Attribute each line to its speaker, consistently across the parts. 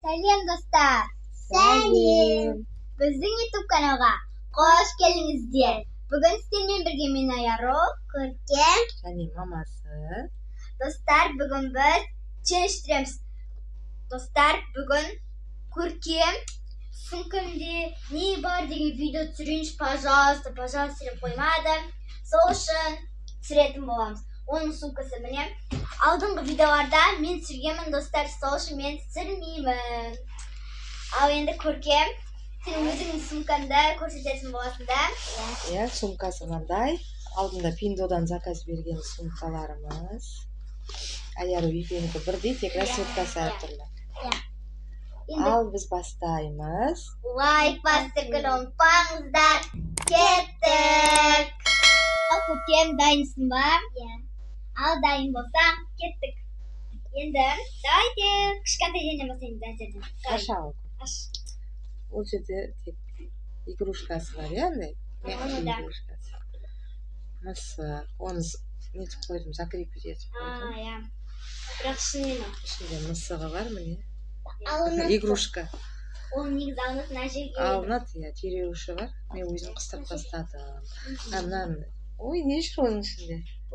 Speaker 1: Сәлем достар.
Speaker 2: Сәлем.
Speaker 1: Біздің YouTube каналға қош келдіңіздер. Бүгін сіздермен бірге мен Аярол, Көркем
Speaker 2: және мамасы.
Speaker 1: Достар, бүгін біз челлендж. Достар, бүгін Көркем сумкамда не бар деген видео түсірейінші, пожалуйста деп қоймады. Сол үшін түсіретін боламыз. Оның сумкасы міне. Алдыңғы видеоларда мен түсіргенмін достар, сол үшін мен түсірмеймін. Ал енді Көркем, сен өзіңнің сумкаңды көрсететін боласың да?
Speaker 2: Иә, сумкасы мынандай. Алдында Пиндодан заказ берген сумкаларымыз. Аяру екеуінікі бірдей, тек расцветкасы әртүрлі. Ал біз бастаймыз.
Speaker 1: Лайк басып ұмытпаңыздар. Кеттік! Ал Көркем, дайынсың ба? Иә. Ал дайын болсаң, кеттік. Енді, давайте кішкентай жерден бастаймыз.
Speaker 2: Ашау. Ол жерде тек игрушкасы бар, яғни? Мягкий игрушкасы. Мысық. Оны нетіп қойдым, закрепить етіп қойдым.
Speaker 1: Иә. Бірақ шынымен.
Speaker 2: Ішінде мысығы бар, міне.
Speaker 1: Алынады.
Speaker 2: Игрушка.
Speaker 1: Ол негізі алынады, мына жерге.
Speaker 2: Алынады, иә, тереуіші бар. Мен өзім қыстырып тастадым. Мынаны. Ой, не жүр оның ішінде?
Speaker 1: О?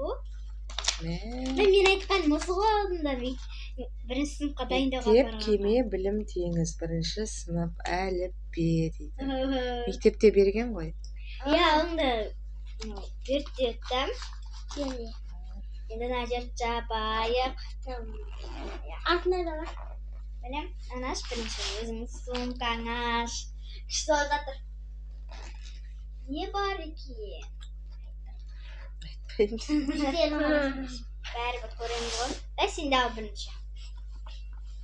Speaker 2: Мен
Speaker 1: айтқан мысығы алдында бірінші сыныпқа дайындауға
Speaker 2: мектеп кеме білім теңіз, бірінші сынып әліппе дейді. Мектепте берген ғой.
Speaker 1: Иә, алында бертеттім. Енді мына жерді жабайық. Артында да бар. Білем, анаш бірінші өзіңіз сумкаң аш. Күшті ой жатыр. Не бар екен? Бәрі бір көреміз ғой. Дай сен де ал бірінші.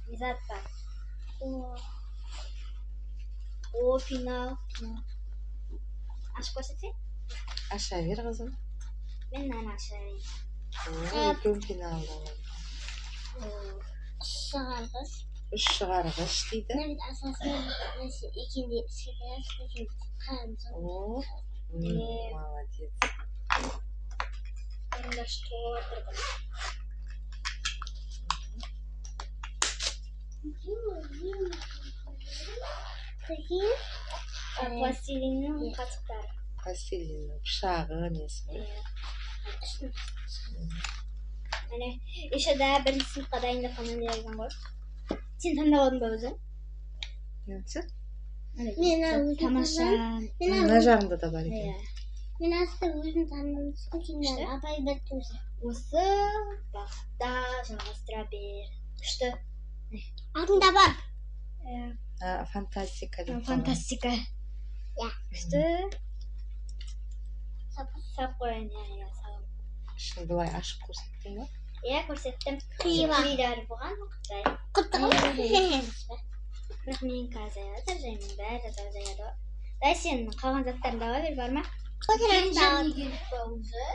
Speaker 1: Не зат бар? О, финал. Ашып көрсетсең?
Speaker 2: Аша бер, қызым.
Speaker 1: Мен мынаны ашайын.
Speaker 2: Үлкен финалда болды.
Speaker 1: Шығарғыш.
Speaker 2: Үш шығарғыш дейді.
Speaker 1: Екенде іске
Speaker 2: О, молодец.
Speaker 1: Енді что отырдым. Пластилиннің қатықтары.
Speaker 2: Пластилиннің пышағы несі.
Speaker 1: Әне, еще да бірінші сыныпқа дайындап қана берген ғой. Сен таңдап алдың ба өзің?
Speaker 2: Несі?
Speaker 1: Тамаша.
Speaker 2: Мына жағында да бар екен.
Speaker 1: Мен асты өзім таңдамын. Кейін апай бір төсі. Осы бақта жалғастыра бер. Күшті. Артында бар.
Speaker 2: Фантастика.
Speaker 1: Фантастика. Күшті. Сап қойын.
Speaker 2: Шын былай ашып көрсеттің ба?
Speaker 1: Иә, көрсеттім. Қидар бұған құттай. Бірақ мен қазір жаймен бәрі жазаяды. Дай сен қалған заттарын дала бер, бар ма? Сен жан егеліп ба өзі?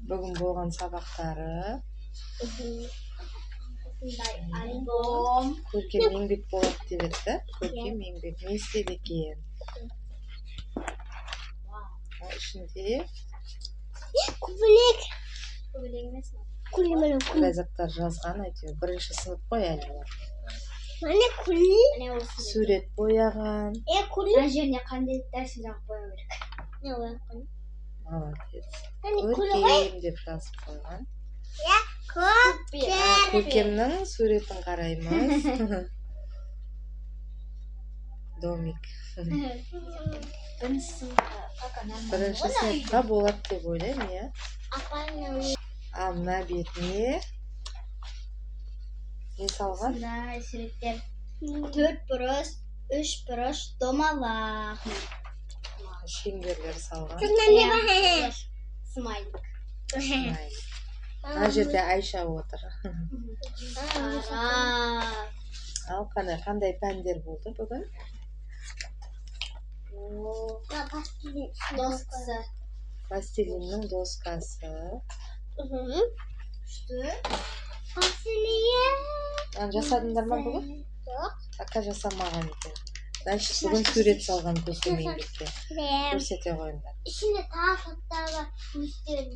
Speaker 2: Бүгін болған сабақтары.
Speaker 1: Альбом.
Speaker 2: Көркем еңбек болады деп еді. Көркем еңбек не істеді екен? Ішінде
Speaker 1: Көбелек. Көбелек емес ма?
Speaker 2: қандай заттар жазған әйтеуір. Бірінші сынып қой әлі.
Speaker 1: Міне күлі.
Speaker 2: Сурет бояған.
Speaker 1: Мына жеріне қандай дәрсін жағып бояу керек.
Speaker 2: Молодец. Көркем деп жазып қойған.
Speaker 1: Көркем.
Speaker 2: Көркемнің суретін қараймыз. Домик. Бірінші сыныпқа болады деп ойлаймын, иә? А мына бетіне не салған?
Speaker 1: Сондай суреттер. 4 бұрыш, 3 бұрыш, домалақ.
Speaker 2: Шеңберлер салған.
Speaker 1: Смайлик.
Speaker 2: Мына жерде Айша отыр. Ал қандай пәндер болды бүгін?
Speaker 1: Доскасы.
Speaker 2: Пластилиннің доскасы.
Speaker 1: Күшті. Пластилин.
Speaker 2: Жасадыңдар ма бүгін?
Speaker 1: Жоқ.
Speaker 2: Ака жасамаған екен. Значит, бүгін сурет салған көркем еңбекке. Көрсете қойыңдар.
Speaker 1: İçinde daha fatlar var. Müstürüm.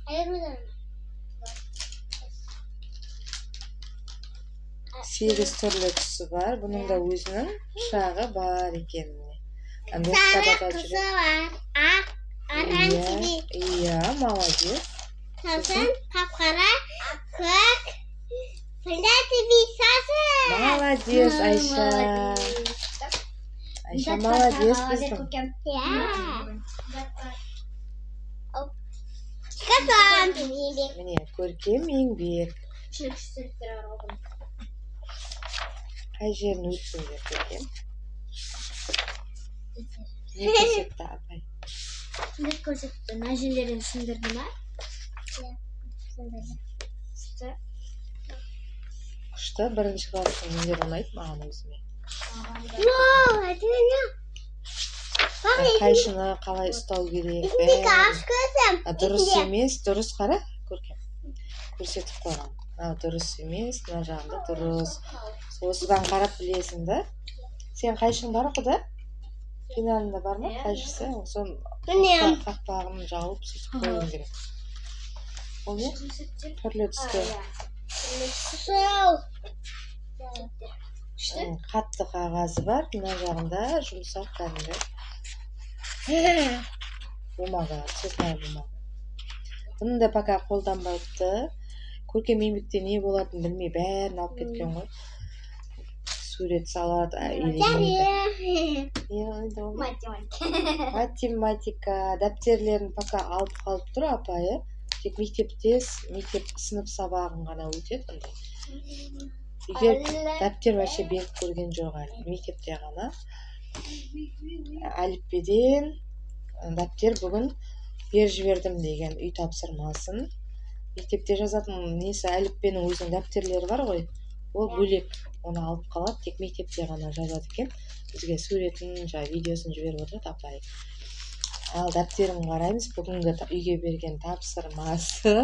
Speaker 1: Hayır mı?
Speaker 2: 8 түрлі түсі бар. Бұның да өзінің пышағы бар екен. Кысы
Speaker 1: var.
Speaker 2: Iya, молодец.
Speaker 1: Kızın kapkara kök. Fırlatı bir sası.
Speaker 2: Молодец, Айша. Айша молодец біздің.
Speaker 1: Çıkarsın.
Speaker 2: Міне, көркем еңбек. Қай жерін өттіңдер көркем? Не көрсетті апай?
Speaker 1: Ne konuştun? Najelerin sındırdılar.
Speaker 2: Күшті, бірінші класстың нелері ұнайды маған өзіме. Қайшыны қалай ұстау керек? Дұрыс емес, дұрыс қара көркем. Көрсетіп қойған. Дұрыс емес, мына жағында дұрыс. Осыдан қарап білесің да. Сен қайшың бар құда? Финалында бар ма қайшысы? Сон қақпағын жауып сөйтіп қойын керек. Ол не? Түрлі түсті. Қатты қағазы бар. Мына жағында жұмсақ кәдімгі. Бумага, цветная бумага. Бұны да пока қолданбайды. Көркем еңбекте не болатынын білмей бәрін алып кеткен ғой. Сурет салады, математика, дәптерлерін пока алып қалып тұр апайы. Тек мектеп сынып сабағын ғана өтеді. Егер дәптер вообще беріп көрген жоқ әлі. Мектепте ғана. Әліппеден дәптер бүгін беріп жібердім деген үй тапсырмасын. Мектепте жазатын несі әліппенің өзінің дәптерлері бар ғой. Ол бөлек. Оны алып қалады, тек мектепте ғана жазады екен. Бізге суретін, видеосын жіберіп отырады апай. Ал дәптерін қараймыз, бүгінгі үйге берген тапсырмасы.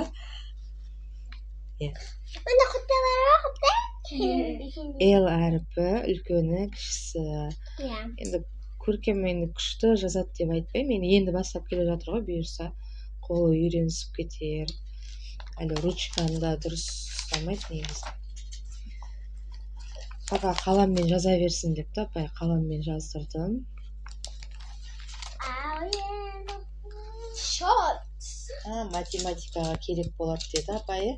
Speaker 2: Л әріпі, үлкені, кішісі. Енді көркем енді күшті жазады деп айтпаймын. Енді бастап келе жатыр ғой, бұйырса қолы үйренісіп кетер. Әлі ручканы да дұрыс ұстамайды негізі. Пока қаламмен жаза берсін деп та, апай қаламмен жаздырдым. Математикаға керек болады деді апайы.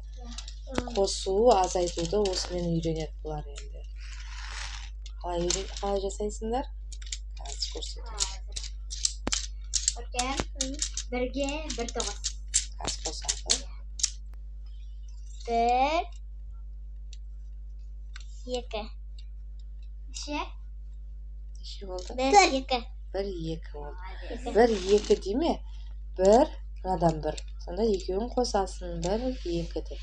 Speaker 2: Қосу, азайтуды осымен үйренеді бұлар енді. Қалай жасайсыңдар? Қазір көрсетейін.
Speaker 1: Бірге, бір тоғыз.
Speaker 2: Қазір қосады.
Speaker 1: Бір, екі.
Speaker 2: Неше болды?
Speaker 1: Бір, екі.
Speaker 2: Бір, екі болды. Бір, екі дейме? Бір, мынадан бір. Сонда екеуін қосасын. Бір, екі деп.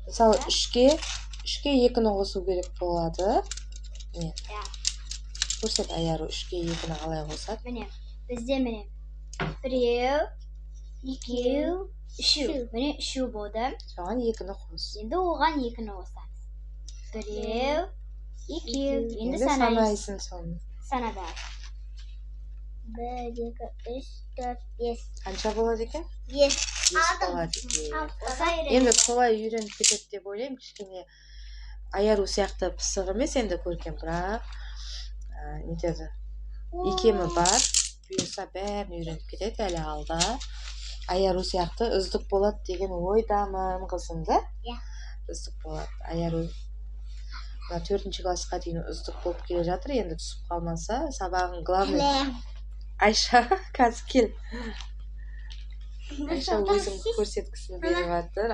Speaker 2: Мысалы, үшке екіні қосу керек болады. Көрсет аяру, үшке екіні қалай қосады?
Speaker 1: Міне, бізде міне. Біреу, екеу, үшеу. Міне, үшеу болды.
Speaker 2: Соған екіні қос.
Speaker 1: Енді оған екіні қосамыз. Біреу, екеу. Енді
Speaker 2: санайсың соны.
Speaker 1: Санада. 1, 2, 3, 4, 5.
Speaker 2: Қанша болады екен?
Speaker 1: 5
Speaker 2: болады екен. Енді солай үйреніп кетеді деп ойлаймын. Кішкене аяру сияқты пысық емес енді көркем, бірақ нетеді. Икемі бар. Бұйырса бәрін үйреніп кетеді әлі алда. Аяру сияқты үздік болады деген ойдамын қызымды. Үздік болады. Аяру 4-ші классқа дейін үздік болып келе жатыр. Енді түсіп қалмаса, сабағын главный. Айша, қазір кел. Айша өзің көрсеткісін беріп жатыр.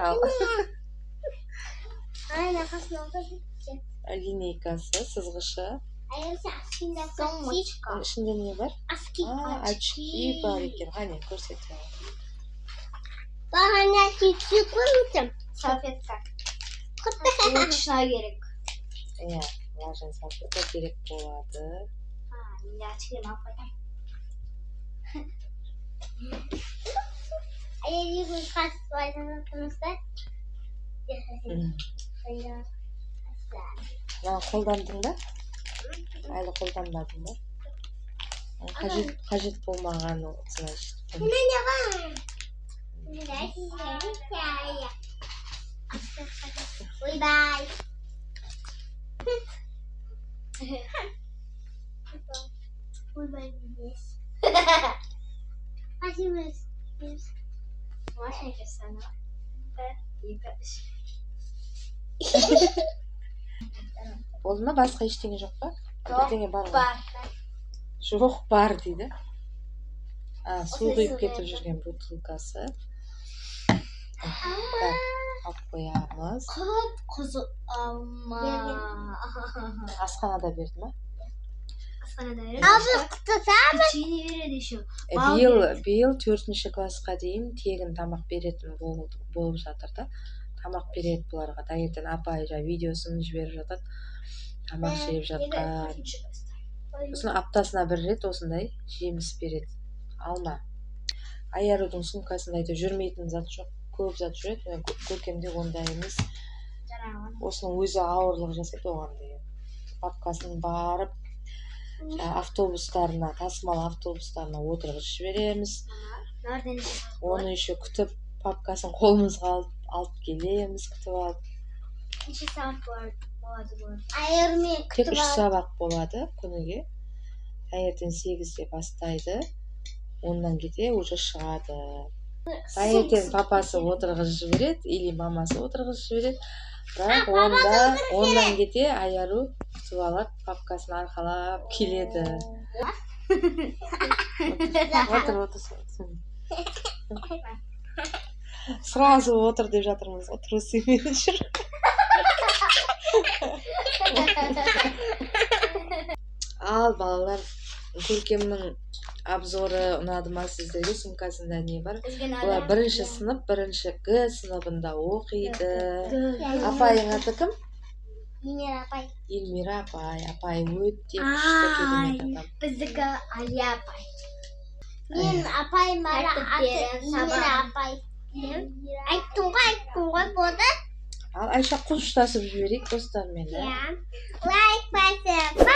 Speaker 2: Линейкасы, сызғышы. Оның ішінде не бар? Очки бар екен. Ғане, көрсетіп.
Speaker 1: Бағана күйксі көрмейтім. Салфетка. Ұлтышына керек.
Speaker 2: Влажный салфетка керек болады.
Speaker 1: Менде очкиін алып қайтам. Әйелі көз қатып айтыңыздар.
Speaker 2: Мына қолдандың ба? Әлі қолданбадың ба? Қажет болмағаны, значит.
Speaker 1: Ойбай. Ойбай здесь. Спасибо. Машинка sana.
Speaker 2: Болды ма? Басқа ештеңе жоқ па? Бірдеңе бар ма?
Speaker 1: Бар.
Speaker 2: Жоқ, бар дейді. Су құйып кетіп жүрген бутылкасы. Так, алып қоямыз.
Speaker 1: Қызы алма.
Speaker 2: Асханада берді ма?
Speaker 1: Асханада береді. Абы құттықтаймын. Печенье береді еще.
Speaker 2: Биыл 4-ші классқа дейін тегін тамақ беретін болып жатыр да. Тамақ береді бұларға. Таңертең апай видеосын жіберіп жатады. Тамақ жеп жатқан. Сосын аптасына бір рет осындай жеміс береді. Алма. Аярудың сумкасында айтып жүрмейтін зат жоқ. Көп зат жүреді. Көркемде ондай емес. Осының өзі ауырлық жасайды оған деген. Папкасын барып автобустарына, тасымал автобустарына отырғызып жібереміз. Оны еще күтіп, папкасын қолымызға алып келеміз, күтіп алып.
Speaker 1: Неше сағат болады бұл?
Speaker 2: Тек 3 сабақ болады күніге. Таңертең 8-де бастайды. Ондан кете уже шығады. Таңертең папасы отырғызып жібереді, или мамасы отырғызып жібереді. Бірақ ондан кете Аяру күтіп алады, папкасын арқалап келеді. Отыр. Сразу отыр деп жатырмыз. Отырыс емес жүр. Ал балалар, Көркемнің обзоры ұнады ма сіздерге? Сумкасында не бар? Бұлар 1-ші сынып, 1-ші Г сыныбында оқиды. Апайың аты кім? Эльмира апай. Апай өте күшті керемет адам.
Speaker 1: Біздікі Алия апай.
Speaker 3: Мен апай мара аты Эльмира апай. Айттым ғой болды.
Speaker 2: Ал Айша қоштасып жіберейік достармен.
Speaker 3: Лайк басып.